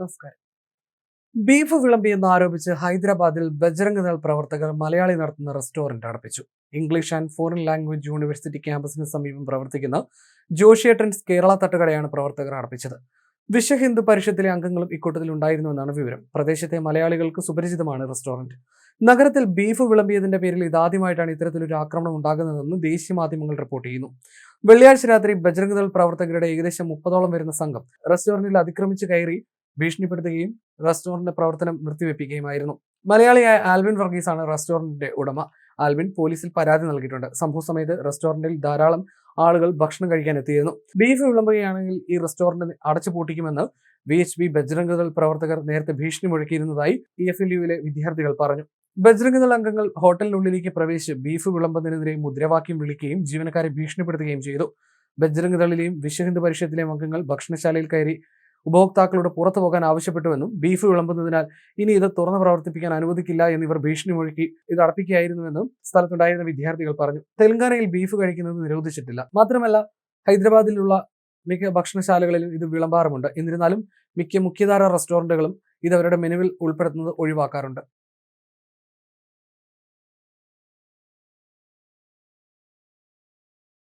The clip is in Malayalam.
നമസ്കാരം. ബീഫ് വിളമ്പിയെന്ന് ആരോപിച്ച് ഹൈദരാബാദിൽ ബജ്രംഗ് ദൾ പ്രവർത്തകർ മലയാളി നടത്തുന്ന റെസ്റ്റോറന്റ് അടപ്പിച്ചു. English and foreign language university ക്യാമ്പസിന് സമീപം പ്രവർത്തിക്കുന്ന ജോഷിയേട്ടൻസ് കേരള തട്ടുകടയാണ് പ്രവർത്തകർ അടപ്പിച്ചത്. വിശ്വ ഹിന്ദു പരിഷത്തിലെ അംഗങ്ങളും ഇക്കൂട്ടത്തിൽ ഉണ്ടായിരുന്നുവെന്നാണ് വിവരം. പ്രദേശത്തെ മലയാളികൾക്ക് സുപരിചിതമാണ് റെസ്റ്റോറന്റ്. നഗരത്തിൽ ബീഫ് വിളമ്പിയതിന്റെ പേരിൽ ഇതാദ്യമായിട്ടാണ് ഇത്തരത്തിലൊരു ആക്രമണം ഉണ്ടാകുന്നതെന്ന് ദേശീയ മാധ്യമങ്ങൾ റിപ്പോർട്ട് ചെയ്യുന്നു. വെള്ളിയാഴ്ച രാത്രി ബജ്രംഗ് ദൾ പ്രവർത്തകരുടെ ഏകദേശം 30ഓളം വരുന്ന സംഘം റെസ്റ്റോറന്റിൽ അതിക്രമിച്ച് കയറി ഭീഷണിപ്പെടുത്തുകയും റെസ്റ്റോറന്റ് പ്രവർത്തനം നിർത്തിവെപ്പിക്കുകയുമായിരുന്നു. മലയാളിയായ ആൽവിൻ വർഗീസാണ് റെസ്റ്റോറന്റിന്റെ ഉടമ. ആൽവിൻ പോലീസിൽ പരാതി നൽകിയിട്ടുണ്ട്. സംഭവ സമയത്ത് റെസ്റ്റോറന്റിൽ ധാരാളം ആളുകൾ ഭക്ഷണം കഴിക്കാൻ എത്തിയിരുന്നു. ബീഫ് വിളമ്പുകയാണെങ്കിൽ ഈ റെസ്റ്റോറന്റ് അടച്ചുപൂട്ടിക്കുമെന്ന് VHP ബജ്രംഗ് ദൾ പ്രവർത്തകർ നേരത്തെ ഭീഷണി മുഴക്കിയിരുന്നതായി PFLU-ലെ വിദ്യാർത്ഥികൾ പറഞ്ഞു. ബജ്രംഗ് ദൾ അംഗങ്ങൾ ഹോട്ടലിനുള്ളിലേക്ക് പ്രവേശിച്ച് ബീഫ് വിളമ്പുന്നതിനെതിരെ മുദ്രാവാക്യം വിളിക്കുകയും ജീവനക്കാരെ ഭീഷണിപ്പെടുത്തുകയും ചെയ്തു. ബജ്രംഗ് ദളിലെയും വിശ്വ ഹിന്ദു പരിഷത്തിലെയും അംഗങ്ങൾ ഭക്ഷണശാലയിൽ കയറി ഉപഭോക്താക്കളോട് പുറത്തു പോകാൻ ആവശ്യപ്പെട്ടുവെന്നും ബീഫ് വിളമ്പുന്നതിനാൽ ഇനി ഇത് തുറന്ന് പ്രവർത്തിപ്പിക്കാൻ അനുവദിക്കില്ല എന്നിവർ ഭീഷണി മുഴക്കി ഇത് അടപ്പിക്കുകയായിരുന്നുവെന്നും സ്ഥലത്തുണ്ടായിരുന്ന വിദ്യാർത്ഥികൾ പറഞ്ഞു. തെലങ്കാനയിൽ ബീഫ് കഴിക്കുന്നത് നിരോധിച്ചിട്ടില്ല. മാത്രമല്ല, ഹൈദരാബാദിലുള്ള മിക്ക ഭക്ഷണശാലകളിലും ഇത് വിളമ്പാറുമുണ്ട്. എന്നിരുന്നാലും മിക്ക മുഖ്യധാര റെസ്റ്റോറന്റുകളും ഇത് അവരുടെ മെനുവിൽ ഉൾപ്പെടുത്തുന്നത് ഒഴിവാക്കാറുണ്ട്.